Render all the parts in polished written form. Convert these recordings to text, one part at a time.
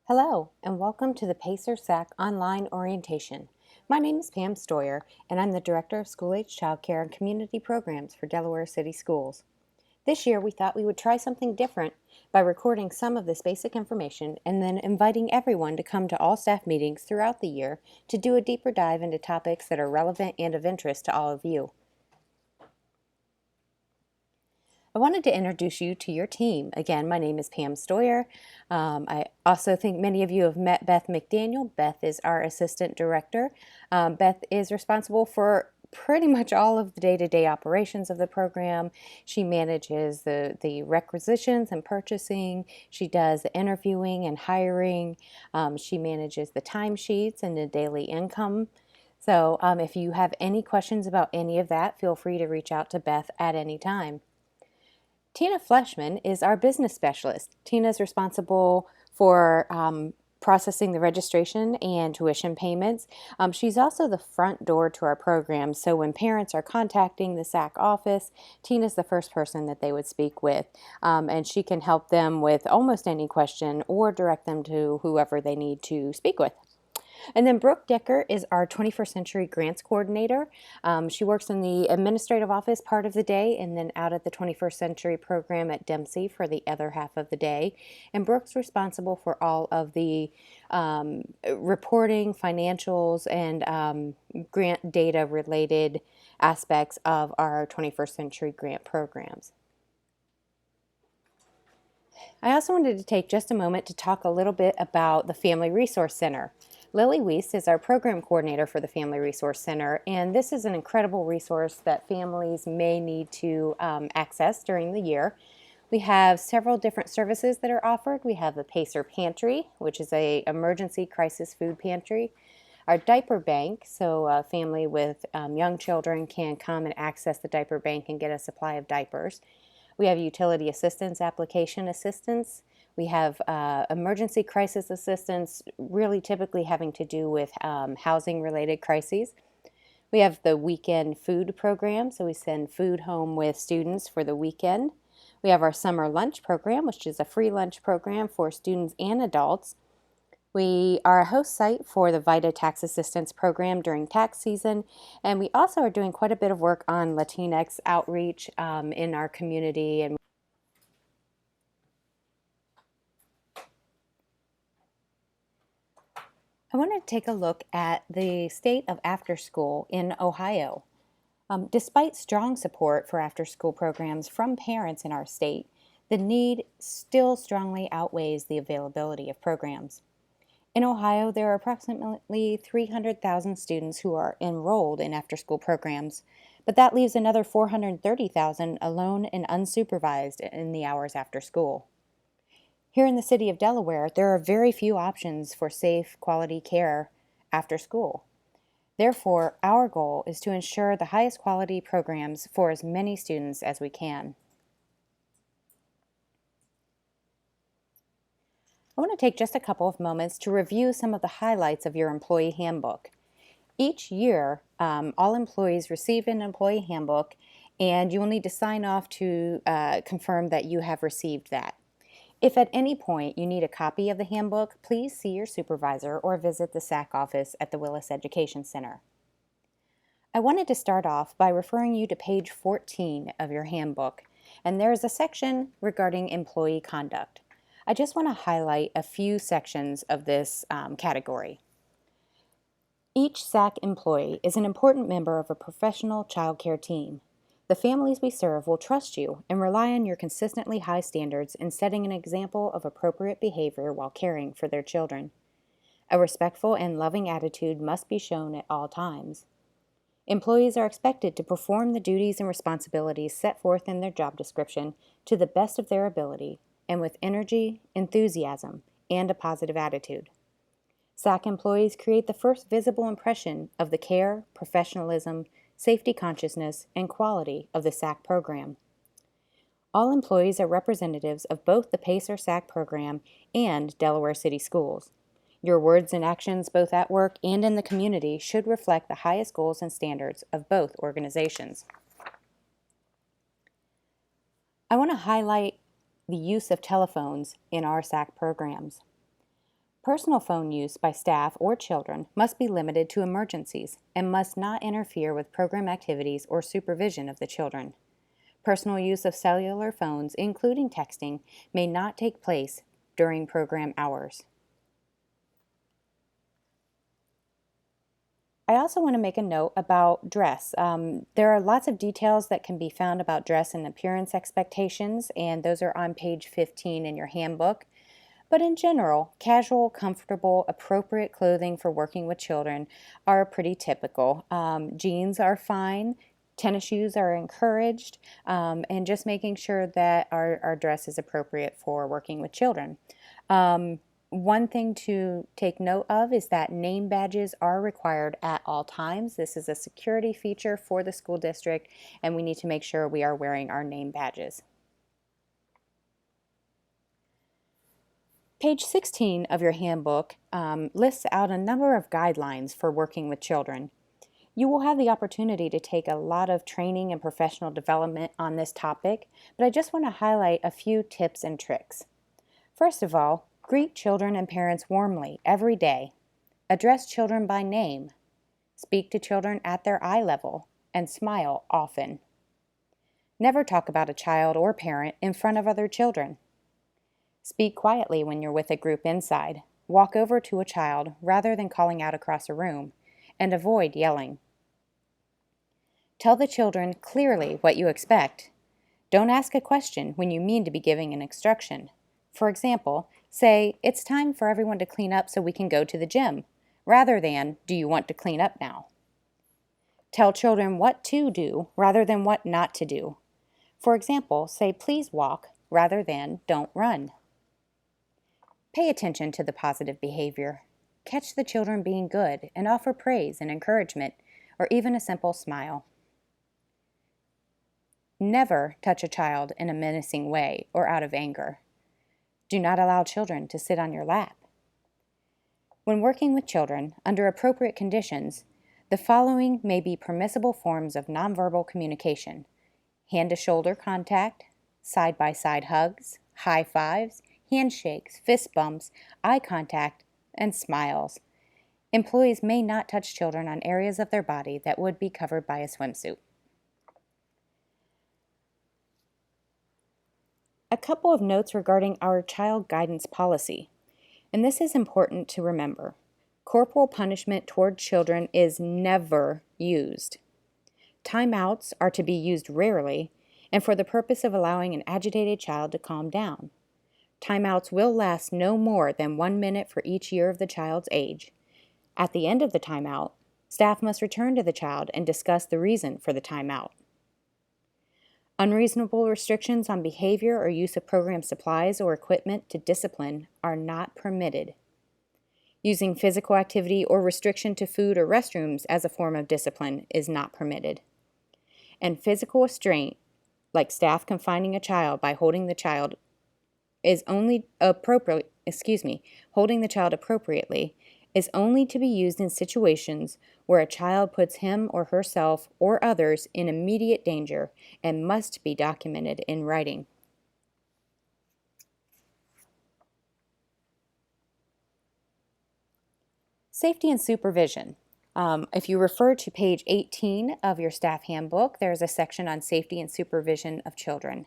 Hello, and welcome to the SACC online orientation. My name is Pam Stoyer, and I'm the Director of School-Age Childcare and Community Programs for Delaware City Schools. This year, we thought we would try something different by recording some of this basic information and then inviting everyone to come to all staff meetings throughout the year to do a deeper dive into topics that are relevant and of interest to all of you. I wanted to introduce you to your team. Again, my name is Pam Stoyer. I also think many of you have met Beth McDaniel. Beth is our Assistant Director. Beth is responsible for pretty much all of the day-to-day operations of the program. She manages the requisitions and purchasing. She does the interviewing and hiring. She manages the timesheets and the daily income. So if you have any questions about any of that, feel free to reach out to Beth at any time. Tina Fleshman is our business specialist. Tina is responsible for processing the registration and tuition payments. She's also the front door to our program, so when parents are contacting the SACC office, Tina's the first person that they would speak with, and she can help them with almost any question or direct them to whoever they need to speak with. And then Brooke Decker is our 21st Century Grants Coordinator. She works in the administrative office part of the day and then out at the 21st Century program at Dempsey for the other half of the day. And Brooke's responsible for all of the reporting, financials, and grant data related aspects of our 21st Century grant programs. I also wanted to take just a moment to talk a little bit about the Family Resource Center. Lily Weiss is our program coordinator for the Family Resource Center, and this is an incredible resource that families may need to access during the year. We have several different services that are offered. We have the Pacer Pantry, which is an emergency crisis food pantry. Our diaper bank, so a family with young children can come and access the diaper bank and get a supply of diapers. We have utility assistance, application assistance. We have emergency crisis assistance, really typically having to do with housing-related crises. We have the weekend food program, so we send food home with students for the weekend. We have our summer lunch program, which is a free lunch program for students and adults. We are a host site for the VITA Tax Assistance Program during tax season, and we also are doing quite a bit of work on Latinx outreach in our community. And I wanted to take a look at the state of after school in Ohio. Despite strong support for after school programs from parents in our state, the need still strongly outweighs the availability of programs. In Ohio, there are approximately 300,000 students who are enrolled in after-school programs, but that leaves another 430,000 alone and unsupervised in the hours after school. Here in the city of Delaware, there are very few options for safe, quality care after school. Therefore, our goal is to ensure the highest quality programs for as many students as we can. I want to take just a couple of moments to review some of the highlights of your employee handbook. Each year, all employees receive an employee handbook, and you will need to sign off to confirm that you have received that. If at any point you need a copy of the handbook, please see your supervisor or visit the SACC office at the Willis Education Center. I wanted to start off by referring you to page 14 of your handbook, and there is a section regarding employee conduct. I just want to highlight a few sections of this category. Each SACC employee is an important member of a professional child care team. The families we serve will trust you and rely on your consistently high standards in setting an example of appropriate behavior while caring for their children. A respectful and loving attitude must be shown at all times. Employees are expected to perform the duties and responsibilities set forth in their job description to the best of their ability and with energy, enthusiasm, and a positive attitude. SACC employees create the first visible impression of the care, professionalism, safety consciousness, and quality of the SACC program. All employees are representatives of both the PACER SACC program and Delaware City Schools. Your words and actions, both at work and in the community, should reflect the highest goals and standards of both organizations. I want to highlight the use of telephones in our SACC programs. Personal phone use by staff or children must be limited to emergencies and must not interfere with program activities or supervision of the children. Personal use of cellular phones, including texting, may not take place during program hours. I also want to make a note about dress. There are lots of details that can be found about dress and appearance expectations, and those are on page 15 in your handbook. But in general, casual, comfortable, appropriate clothing for working with children are pretty typical. Jeans are fine, tennis shoes are encouraged, and just making sure that our dress is appropriate for working with children. One thing to take note of is that name badges are required at all times. This is a security feature for the school district, and we need to make sure we are wearing our name badges. Page 16 of your handbook lists out a number of guidelines for working with children. You will have the opportunity to take a lot of training and professional development on this topic, but I just want to highlight a few tips and tricks. First of all, greet children and parents warmly every day. Address children by name. Speak to children at their eye level, and smile often. Never talk about a child or parent in front of other children. Speak quietly when you're with a group inside. Walk over to a child rather than calling out across a room, and avoid yelling. Tell the children clearly what you expect. Don't ask a question when you mean to be giving an instruction. For example, say, "It's time for everyone to clean up so we can go to the gym," rather than, "Do you want to clean up now?" Tell children what to do rather than what not to do. For example, say, "Please walk," rather than, "Don't run." Pay attention to the positive behavior. Catch the children being good and offer praise and encouragement, or even a simple smile. Never touch a child in a menacing way or out of anger. Do not allow children to sit on your lap. When working with children under appropriate conditions, the following may be permissible forms of nonverbal communication: hand-to-shoulder contact, side-by-side hugs, high fives, handshakes, fist bumps, eye contact, and smiles. Employees may not touch children on areas of their body that would be covered by a swimsuit. A couple of notes regarding our child guidance policy, and this is important to remember. Corporal punishment toward children is never used. Timeouts are to be used rarely and for the purpose of allowing an agitated child to calm down. Timeouts will last no more than 1 minute for each year of the child's age. At the end of the timeout, staff must return to the child and discuss the reason for the timeout. Unreasonable restrictions on behavior or use of program supplies or equipment to discipline are not permitted. Using physical activity or restriction to food or restrooms as a form of discipline is not permitted. And physical restraint, like staff confining a child by holding the child appropriately is only to be used in situations where a child puts him or herself or others in immediate danger and must be documented in writing. Safety and supervision. If you refer to page 18 of your staff handbook, there's a section on safety and supervision of children.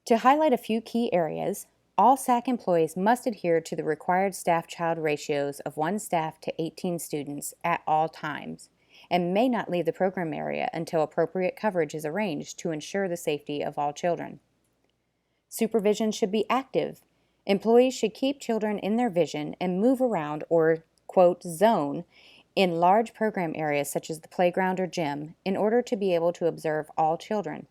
To highlight a few key areas, all SACC employees must adhere to the required staff-child ratios of 1 staff to 18 students at all times, and may not leave the program area until appropriate coverage is arranged to ensure the safety of all children. Supervision should be active. Employees should keep children in their vision and move around or, quote, zone in large program areas such as the playground or gym in order to be able to observe all children.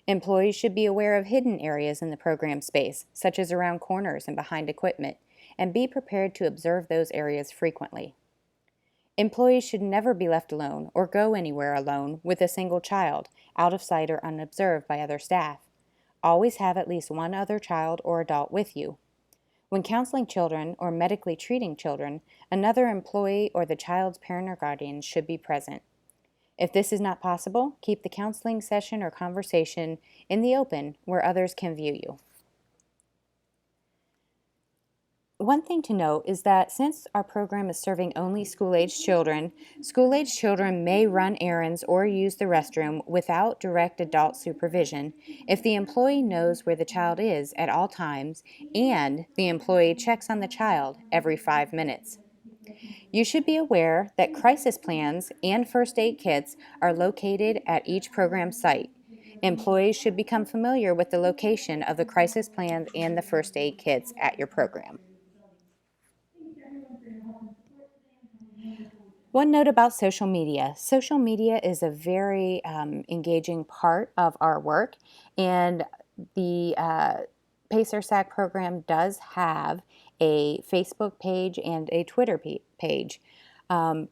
Employees should be aware of hidden areas in the program space, such as around corners and behind equipment, and be prepared to observe those areas frequently. Employees should never be left alone or go anywhere alone with a single child, out of sight or unobserved by other staff. Always have at least 1 other child or adult with you. When counseling children or medically treating children, another employee or the child's parent or guardian should be present. If this is not possible, keep the counseling session or conversation in the open where others can view you. One thing to note is that since our program is serving only school-age children may run errands or use the restroom without direct adult supervision if the employee knows where the child is at all times and the employee checks on the child every 5 minutes. You should be aware that crisis plans and first aid kits are located at each program site. Employees should become familiar with the location of the crisis plans and the first aid kits at your program. One note about social media. Social media is a very engaging part of our work, and the PACER SACC program does have a Facebook page and a Twitter page.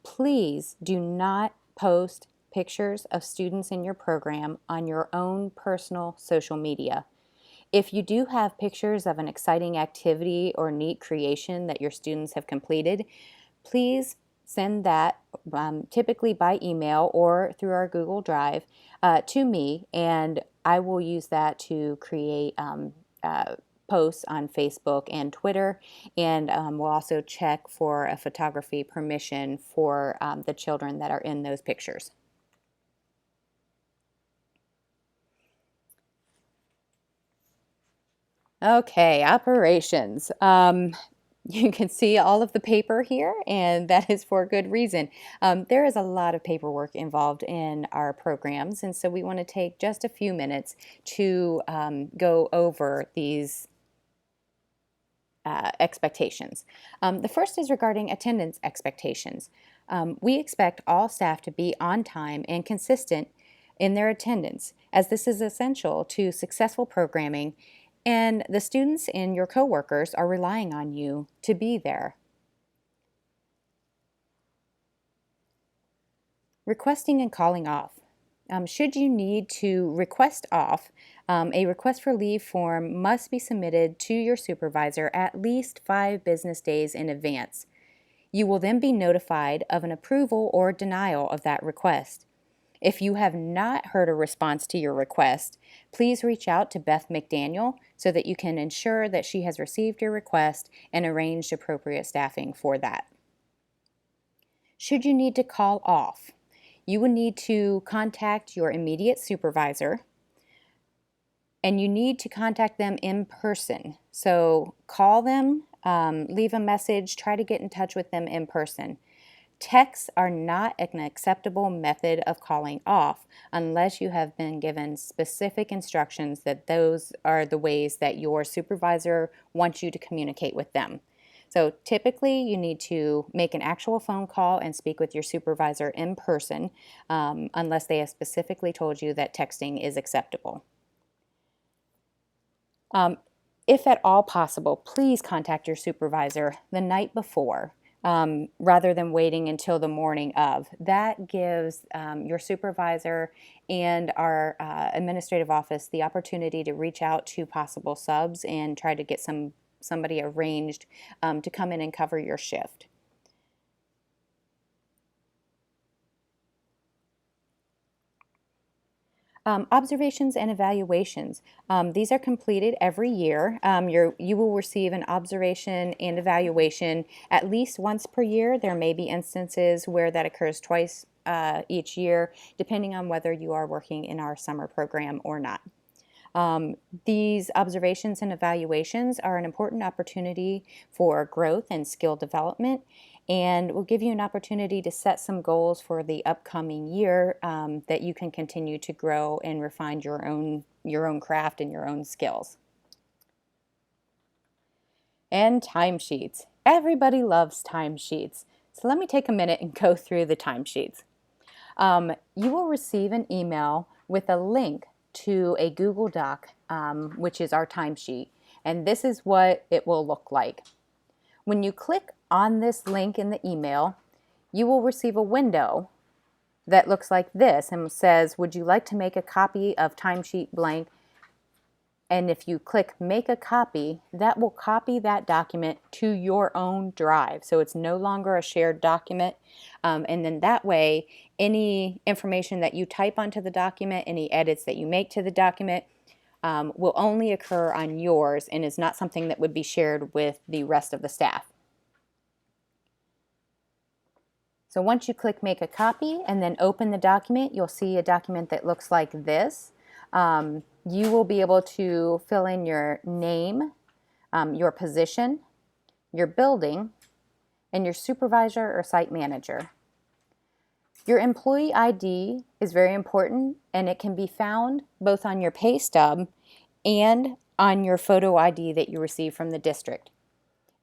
Please do not post pictures of students in your program on your own personal social media. If you do have pictures of an exciting activity or neat creation that your students have completed, please send that typically by email or through our Google Drive to me, and I will use that to create posts on Facebook and Twitter, and we'll also check for a photography permission for the children that are in those pictures. Okay, operations. You can see all of the paper here, and that is for good reason. There is a lot of paperwork involved in our programs, and so we want to take just a few minutes to go over these expectations. The first is regarding attendance expectations. We expect all staff to be on time and consistent in their attendance, as this is essential to successful programming, and the students and your coworkers are relying on you to be there. Requesting and calling off. Should you need to request off, a request for leave form must be submitted to your supervisor at least 5 business days in advance. You will then be notified of an approval or denial of that request. If you have not heard a response to your request, please reach out to Beth McDaniel so that you can ensure that she has received your request and arranged appropriate staffing for that. Should you need to call off, you will need to contact your immediate supervisor, and you need to contact them in person. So call them, leave a message, try to get in touch with them in person. Texts are not an acceptable method of calling off unless you have been given specific instructions that those are the ways that your supervisor wants you to communicate with them. So typically you need to make an actual phone call and speak with your supervisor in person unless they have specifically told you that texting is acceptable. If at all possible, please contact your supervisor the night before. Rather than waiting until the morning of. That gives your supervisor and our administrative office the opportunity to reach out to possible subs and try to get somebody arranged to come in and cover your shift. Observations and evaluations. These are completed every year. You will receive an observation and evaluation at least once per year. There may be instances where that occurs twice each year, depending on whether you are working in our summer program or not. These observations and evaluations are an important opportunity for growth and skill development, and will give you an opportunity to set some goals for the upcoming year that you can continue to grow and refine your own craft and your own skills. And timesheets. Everybody loves timesheets. So let me take a minute and go through the timesheets. You will receive an email with a link to a Google Doc, which is our timesheet, and this is what it will look like. When you click on this link in the email, you will receive a window that looks like this and says, would you like to make a copy of timesheet blank? And if you click make a copy, that will copy that document to your own drive. So it's no longer a shared document. And then that way, any information that you type onto the document, any edits that you make to the document, will only occur on yours and is not something that would be shared with the rest of the staff. So once you click make a copy and then open the document, you'll see a document that looks like this. You will be able to fill in your name, your position, your building, and your supervisor or site manager. Your employee ID is very important, and it can be found both on your pay stub and on your photo ID that you receive from the district.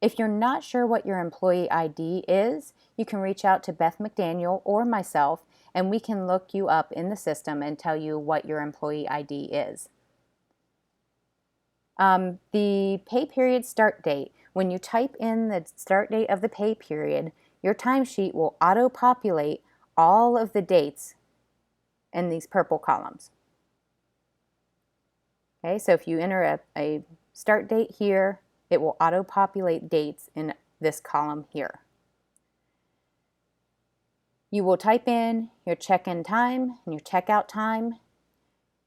If you're not sure what your employee ID is, you can reach out to Beth McDaniel or myself, and we can look you up in the system and tell you what your employee ID is. The pay period start date. When you type in the start date of the pay period, your timesheet will auto-populate all of the dates in these purple columns. Okay, so if you enter a start date here, it will auto-populate dates in this column here. You will type in your check-in time and your checkout time.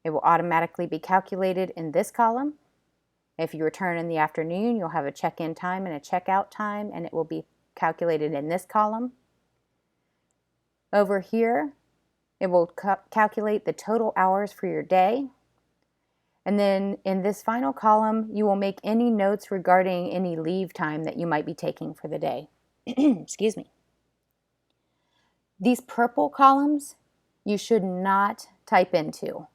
It will automatically be calculated in this column. If you return in the afternoon, you'll have a check-in time and a checkout time, and it will be calculated in this column. Over here, it will calculate the total hours for your day. And then in this final column, you will make any notes regarding any leave time that you might be taking for the day. Excuse me. These purple columns, you should not type into.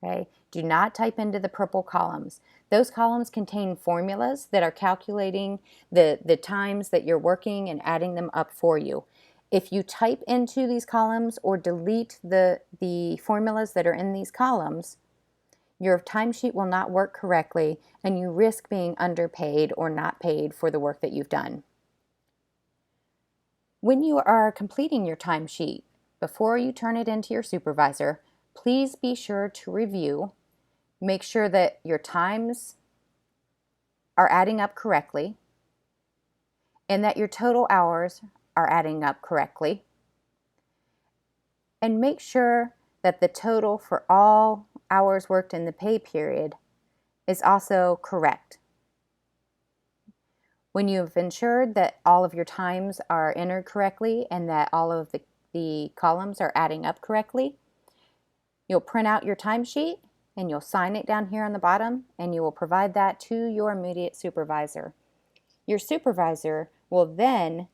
Okay? Do not type into the purple columns. Those columns contain formulas that are calculating the times that you're working and adding them up for you. If you type into these columns or delete the formulas that are in these columns, your timesheet will not work correctly and you risk being underpaid or not paid for the work that you've done. When you are completing your timesheet, before you turn it into your supervisor, please be sure to review. Make sure that your times are adding up correctly and that your total hours are adding up correctly. And make sure that the total for all hours worked in the pay period is also correct. When you've ensured that all of your times are entered correctly and that all of the columns are adding up correctly, you'll print out your timesheet and you'll sign it down here on the bottom, and you will provide that to your immediate supervisor. Your supervisor will then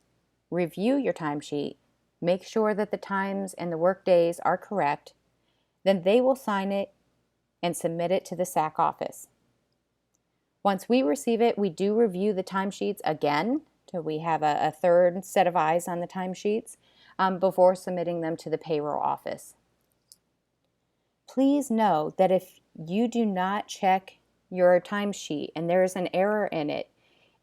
review your timesheet, make sure that the times and the work days are correct, then they will sign it and submit it to the SACC office. Once we receive it, we do review the timesheets again, so we have a third set of eyes on the timesheets before submitting them to the payroll office. Please know that if you do not check your timesheet and there is an error in it,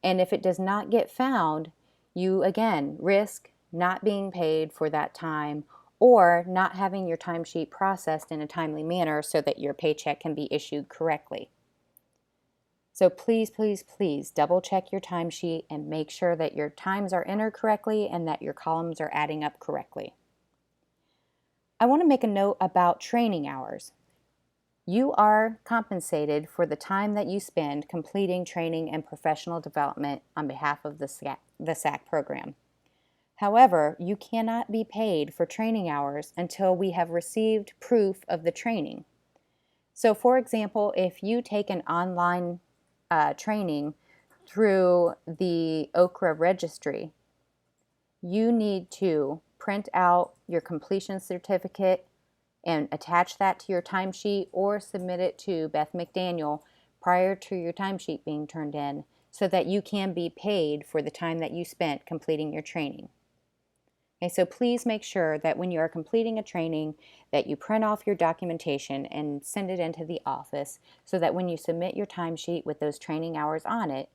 and if it does not get found, you again risk not being paid for that time or not having your timesheet processed in a timely manner so that your paycheck can be issued correctly. So please, please, please double check your timesheet and make sure that your times are entered correctly and that your columns are adding up correctly. I want to make a note about training hours. You are compensated for the time that you spend completing training and professional development on behalf of the SACC program. However, you cannot be paid for training hours until we have received proof of the training. So for example, if you take an online training through the OKRA registry, you need to print out your completion certificate and attach that to your timesheet or submit it to Beth McDaniel prior to your timesheet being turned in so that you can be paid for the time that you spent completing your training. Okay, so please make sure that when you are completing a training that you print off your documentation and send it into the office so that when you submit your timesheet with those training hours on it,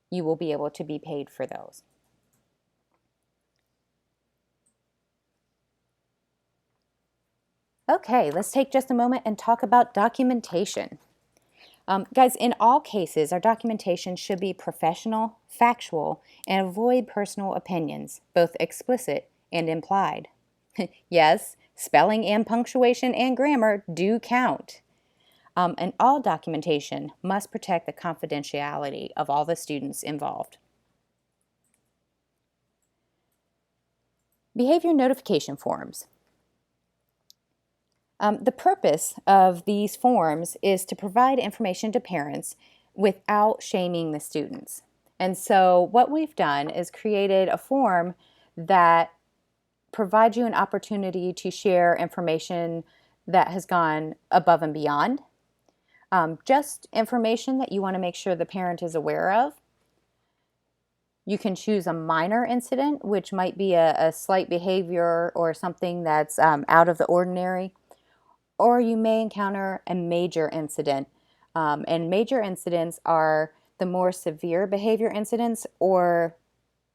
you will be able to be paid for those. Okay, let's take just a moment and talk about documentation. Guys, in all cases, our documentation should be professional, factual, and avoid personal opinions, both explicit and implied. Yes, spelling and punctuation and grammar do count. And all documentation must protect the confidentiality of all the students involved. Behavior notification forms. The purpose of these forms is to provide information to parents without shaming the students. And so what we've done is created a form that provides you an opportunity to share information that has gone above and beyond. Just information that you want to make sure the parent is aware of. You can choose a minor incident, which might be a slight behavior or something that's out of the ordinary. Or you may encounter a major incident. And major incidents are the more severe behavior incidents or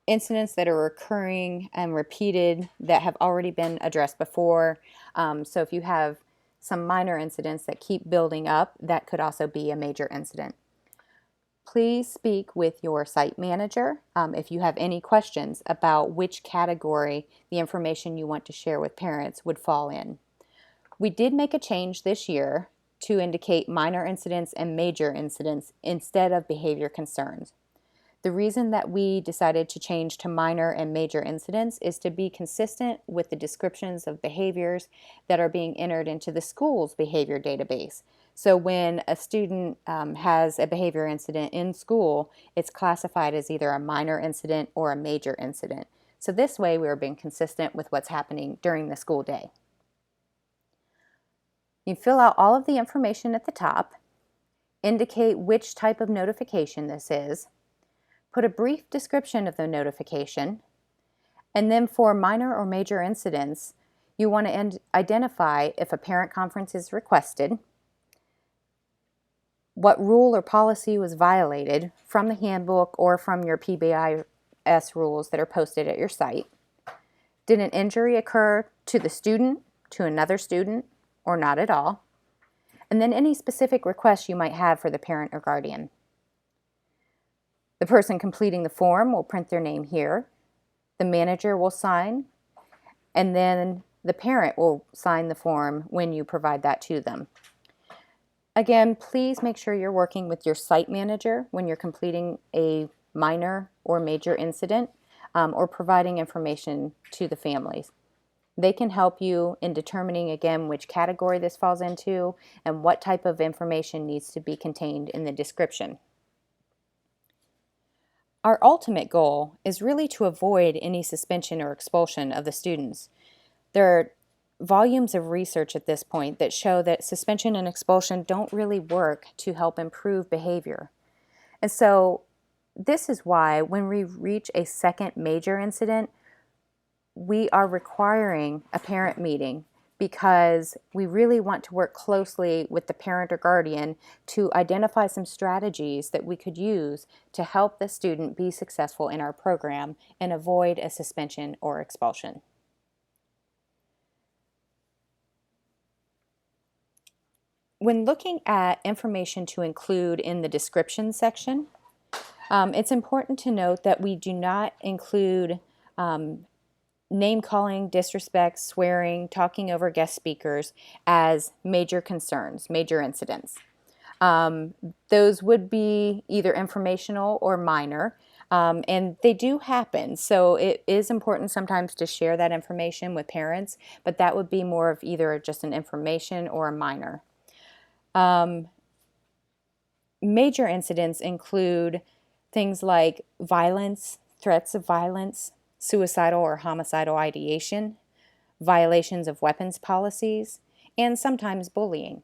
incidents that are recurring and repeated that have already been addressed before. So if you have some minor incidents that keep building up, that could also be a major incident. Please speak with your site manager if you have any questions about which category the information you want to share with parents would fall in. We did make a change this year to indicate minor incidents and major incidents instead of behavior concerns. The reason that we decided to change to minor and major incidents is to be consistent with the descriptions of behaviors that are being entered into the school's behavior database. So when a student has a behavior incident in school, it's classified as either a minor incident or a major incident. So this way we're being consistent with what's happening during the school day. You fill out all of the information at the top, indicate which type of notification this is, put a brief description of the notification, and then for minor or major incidents, you want to identify if a parent conference is requested, what rule or policy was violated from the handbook or from your PBIS rules that are posted at your site. Did an injury occur to the student, to another student, or not at all? And then any specific requests you might have for the parent or guardian. The person completing the form will print their name here. The manager will sign, and then the parent will sign the form when you provide that to them. Again, please make sure you're working with your site manager when you're completing a minor or major incident or providing information to the families. They can help you in determining, again, which category this falls into and what type of information needs to be contained in the description. Our ultimate goal is really to avoid any suspension or expulsion of the students. There are volumes of research at this point that show that suspension and expulsion don't really work to help improve behavior. And so this is why when we reach a second major incident, we are requiring a parent meeting because we really want to work closely with the parent or guardian to identify some strategies that we could use to help the student be successful in our program and avoid a suspension or expulsion. When looking at information to include in the description section, it's important to note that we do not include name-calling, disrespect, swearing, talking over guest speakers as major concerns, major incidents. Those would be either informational or minor, and they do happen. So it is important sometimes to share that information with parents, but that would be more of either just an information or a minor. Major incidents include things like violence, threats of violence, suicidal or homicidal ideation, violations of weapons policies, and sometimes bullying.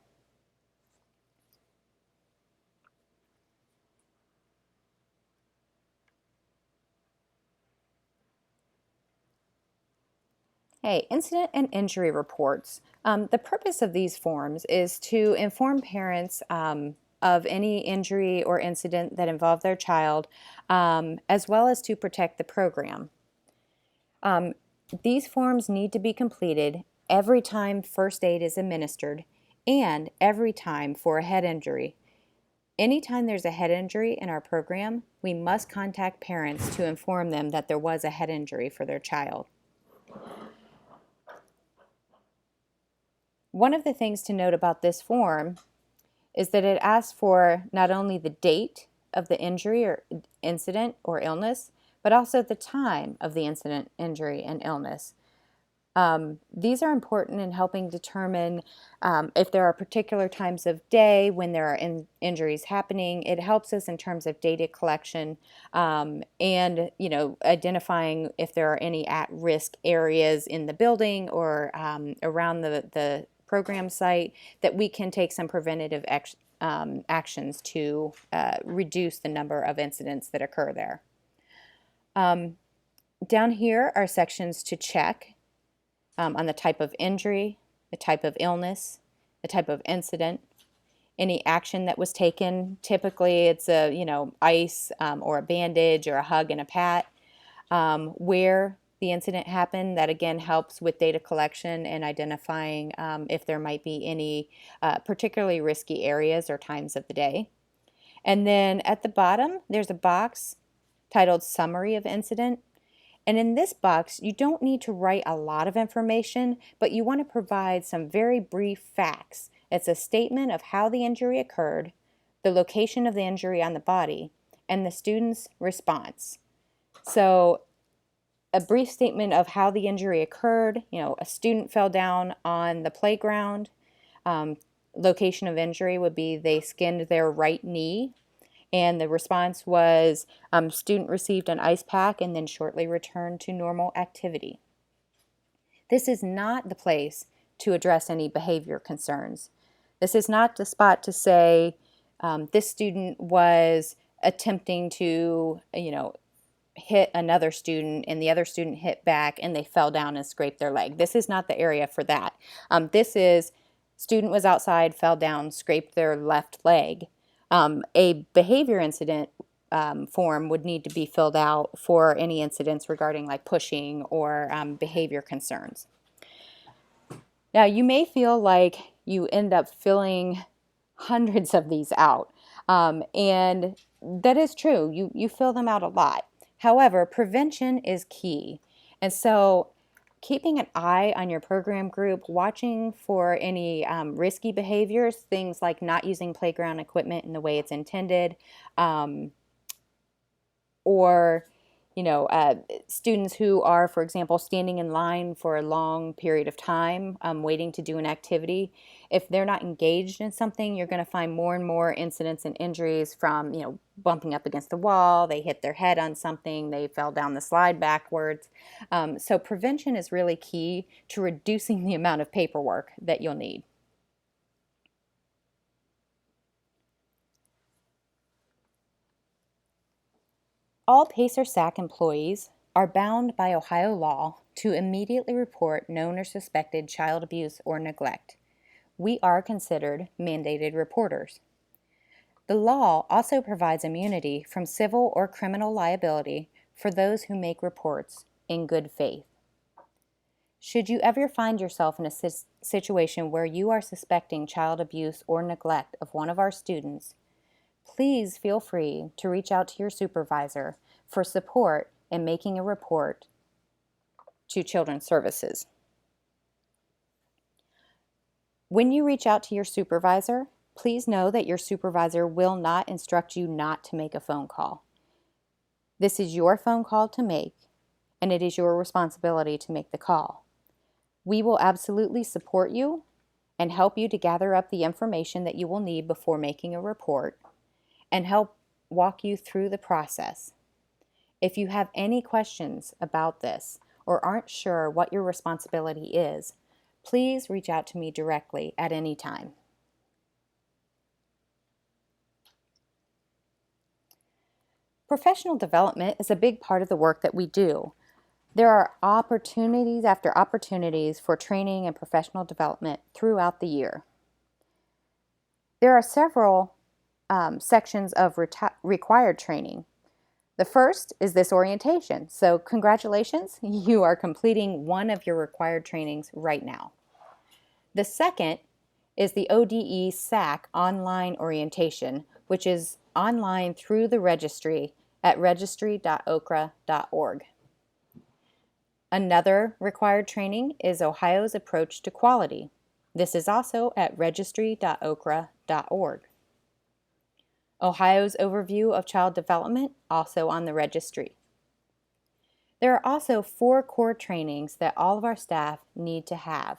Hey, incident and injury reports. The purpose of these forms is to inform parents of any injury or incident that involved their child, as well as to protect the program. These forms need to be completed every time first aid is administered and every time for a head injury. Anytime there's a head injury in our program, we must contact parents to inform them that there was a head injury for their child. One of the things to note about this form is that it asks for not only the date of the injury or incident or illness, but also the time of the incident, injury, and illness. These are important in helping determine if there are particular times of day when there are injuries happening. It helps us in terms of data collection and identifying if there are any at-risk areas in the building or around the program site that we can take some preventative actions to reduce the number of incidents that occur there. Down here are sections to check on the type of injury, the type of illness, the type of incident, any action that was taken. Typically it's ice or a bandage or a hug and a pat. Where the incident happened, that again helps with data collection and identifying if there might be any particularly risky areas or times of the day. And then at the bottom there's a box titled Summary of Incident. And in this box, you don't need to write a lot of information, but you want to provide some very brief facts. It's a statement of how the injury occurred, the location of the injury on the body, and the student's response. So a brief statement of how the injury occurred, a student fell down on the playground. Location of injury would be they skinned their right knee. And the response was student received an ice pack and then shortly returned to normal activity. This is not the place to address any behavior concerns. This is not the spot to say this student was attempting to, hit another student and the other student hit back and they fell down and scraped their leg. This is not the area for that. This is student was outside, fell down, scraped their left leg. A behavior incident form would need to be filled out for any incidents regarding like pushing or behavior concerns. Now you may feel like you end up filling hundreds of these out, and that is true. You fill them out a lot. However, prevention is key, and so keeping an eye on your program group, watching for any risky behaviors, things like not using playground equipment in the way it's intended, or students who are, for example, standing in line for a long period of time waiting to do an activity. If they're not engaged in something, you're going to find more and more incidents and injuries from bumping up against the wall, they hit their head on something, they fell down the slide backwards. So prevention is really key to reducing the amount of paperwork that you'll need. All PACE or SACC employees are bound by Ohio law to immediately report known or suspected child abuse or neglect. We are considered mandated reporters. The law also provides immunity from civil or criminal liability for those who make reports in good faith. Should you ever find yourself in a situation where you are suspecting child abuse or neglect of one of our students, please feel free to reach out to your supervisor for support in making a report to Children's Services. When you reach out to your supervisor, please know that your supervisor will not instruct you not to make a phone call. This is your phone call to make, and it is your responsibility to make the call. We will absolutely support you and help you to gather up the information that you will need before making a report and help walk you through the process. If you have any questions about this or aren't sure what your responsibility is, please reach out to me directly at any time. Professional development is a big part of the work that we do. There are opportunities after opportunities for training and professional development throughout the year. There are several sections of required training. The first is this orientation. So congratulations, you are completing one of your required trainings right now. The second is the ODE SACC online orientation, which is online through the registry at registry.okra.org. Another required training is Ohio's approach to quality. This is also at registry.okra.org. Ohio's Overview of Child Development, also on the registry. There are also 4 core trainings that all of our staff need to have.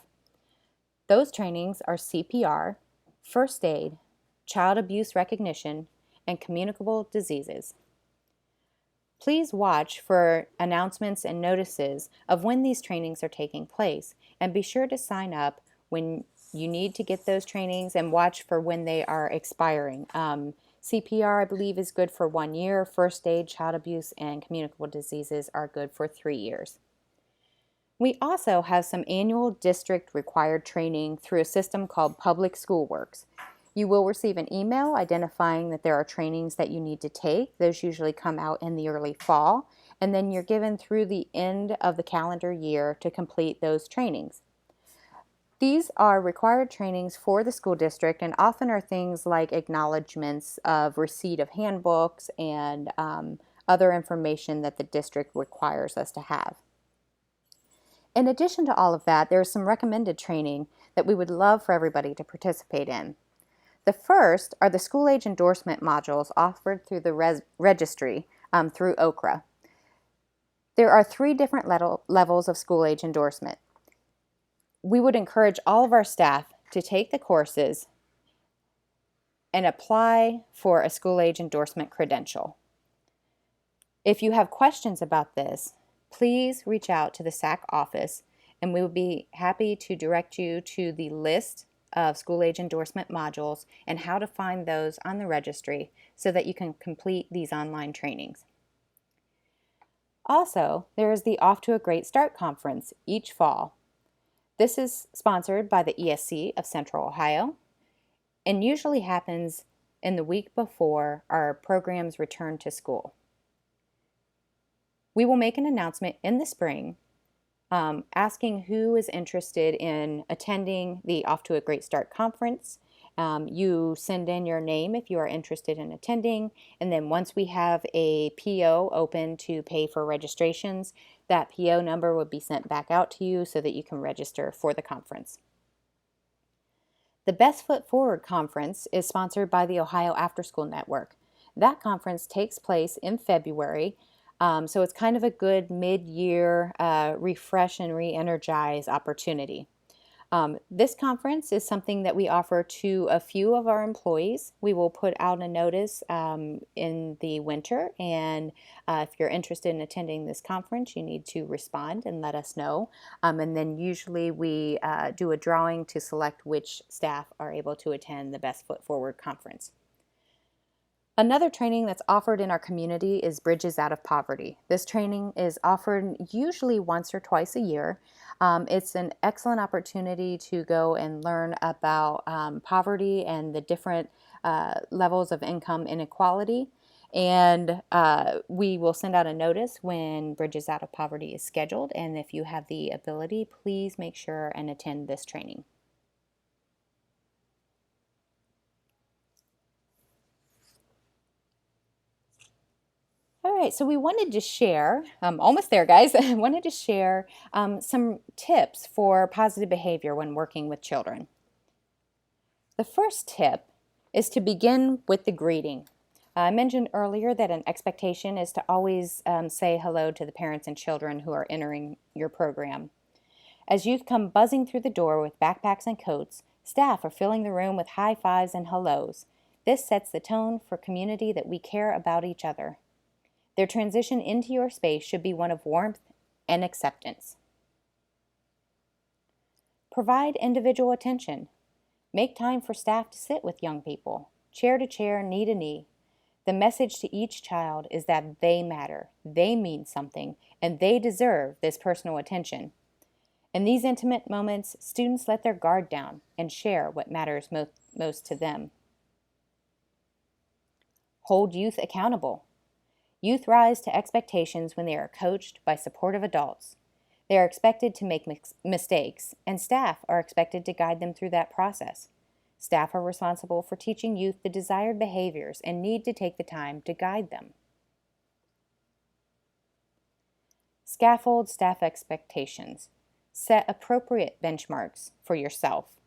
Those trainings are CPR, first aid, child abuse recognition, and communicable diseases. Please watch for announcements and notices of when these trainings are taking place, and be sure to sign up when you need to get those trainings and watch for when they are expiring. CPR, I believe, is good for 1 year. First aid, child abuse, and communicable diseases are good for 3 years. We also have some annual district required training through a system called Public School Works. You will receive an email identifying that there are trainings that you need to take. Those usually come out in the early fall, and then you're given through the end of the calendar year to complete those trainings. These are required trainings for the school district and often are things like acknowledgments of receipt of handbooks and other information that the district requires us to have. In addition to all of that, there is some recommended training that we would love for everybody to participate in. The first are the school age endorsement modules offered through the registry through OKRA. There are 3 different levels of school age endorsement. We would encourage all of our staff to take the courses and apply for a school age endorsement credential. If you have questions about this, please reach out to the SACC office and we will be happy to direct you to the list of school age endorsement modules and how to find those on the registry so that you can complete these online trainings. Also, there is the Off to a Great Start conference each fall. This is sponsored by the ESC of Central Ohio and usually happens in the week before our programs return to school. We will make an announcement in the spring asking who is interested in attending the Off to a Great Start conference. You send in your name if you are interested in attending, and then once we have a PO open to pay for registrations, that PO number would be sent back out to you so that you can register for the conference. The Best Foot Forward conference is sponsored by the Ohio After School Network. That conference takes place in February, so it's kind of a good mid-year refresh and re-energize opportunity. This conference is something that we offer to a few of our employees. We will put out a notice in the winter, and if you're interested in attending this conference, you need to respond and let us know. And then usually we do a drawing to select which staff are able to attend the Best Foot Forward conference. Another training that's offered in our community is Bridges Out of Poverty. This training is offered usually once or twice a year. It's an excellent opportunity to go and learn about poverty and the different levels of income inequality. And we will send out a notice when Bridges Out of Poverty is scheduled. And if you have the ability, please make sure and attend this training. All right, so we wanted to share, almost there guys, I wanted to share some tips for positive behavior when working with children. The first tip is to begin with the greeting. I mentioned earlier that an expectation is to always say hello to the parents and children who are entering your program. As youth come buzzing through the door with backpacks and coats, staff are filling the room with high fives and hellos. This sets the tone for community that we care about each other. Their transition into your space should be one of warmth and acceptance. Provide individual attention. Make time for staff to sit with young people, chair to chair, knee to knee. The message to each child is that they matter, they mean something, and they deserve this personal attention. In these intimate moments, students let their guard down and share what matters most to them. Hold youth accountable. Youth rise to expectations when they are coached by supportive adults. They are expected to make mistakes, and staff are expected to guide them through that process. Staff are responsible for teaching youth the desired behaviors and need to take the time to guide them. Scaffold staff expectations. Set appropriate benchmarks for yourself.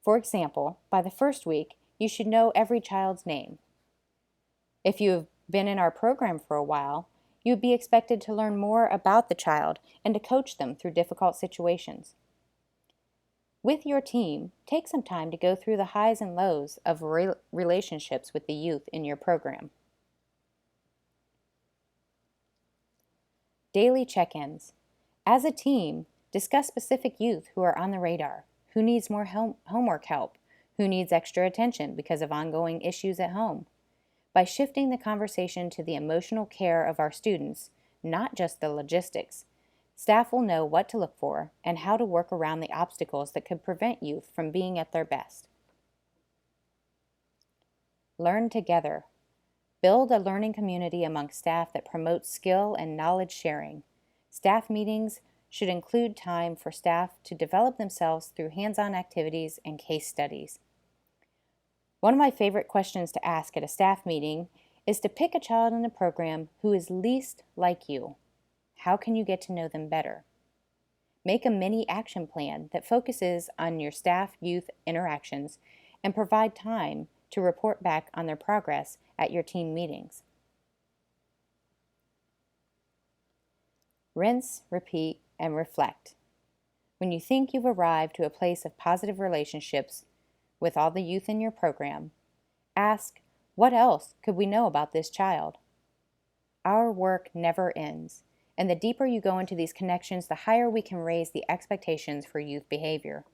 For example, by the first week, you should know every child's name. If you have been in our program for a while, you'd be expected to learn more about the child and to coach them through difficult situations. With your team, take some time to go through the highs and lows of relationships with the youth in your program. Daily check-ins. As a team, discuss specific youth who are on the radar, who needs more homework help, who needs extra attention because of ongoing issues at home. By shifting the conversation to the emotional care of our students, not just the logistics, staff will know what to look for and how to work around the obstacles that could prevent youth from being at their best. Learn together. Build a learning community among staff that promotes skill and knowledge sharing. Staff meetings should include time for staff to develop themselves through hands-on activities and case studies. One of my favorite questions to ask at a staff meeting is to pick a child in the program who is least like you. How can you get to know them better? Make a mini action plan that focuses on your staff-youth interactions and provide time to report back on their progress at your team meetings. Rinse, repeat, and reflect. When you think you've arrived to a place of positive relationships with all the youth in your program, ask, what else could we know about this child? Our work never ends, and the deeper you go into these connections, the higher we can raise the expectations for youth behavior.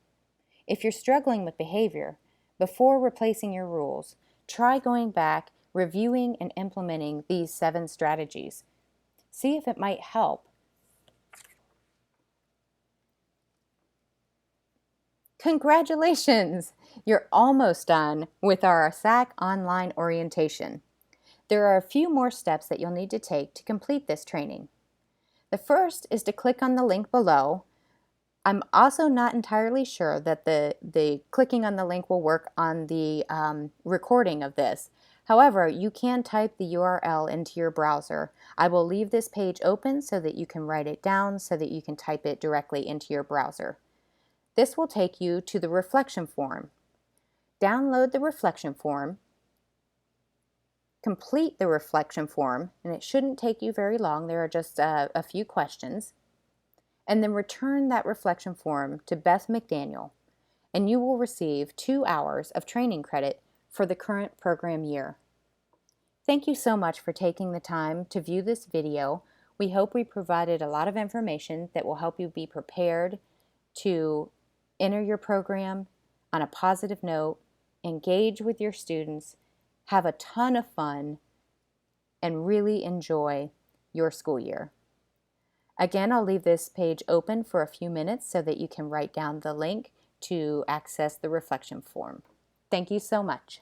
If you're struggling with behavior, before replacing your rules, try going back, reviewing, and implementing these 7 strategies. See if it might help. Congratulations! You're almost done with our SACC online orientation. There are a few more steps that you'll need to take to complete this training. The first is to click on the link below. I'm also not entirely sure that the clicking on the link will work on the recording of this. However, you can type the URL into your browser. I will leave this page open so that you can write it down so that you can type it directly into your browser. This will take you to the reflection form. Download the reflection form, complete the reflection form, and it shouldn't take you very long. There are just a few questions. And then return that reflection form to Beth McDaniel, and you will receive 2 hours of training credit for the current program year. Thank you so much for taking the time to view this video. We hope we provided a lot of information that will help you be prepared to enter your program on a positive note, engage with your students, have a ton of fun, and really enjoy your school year. Again, I'll leave this page open for a few minutes so that you can write down the link to access the reflection form. Thank you so much.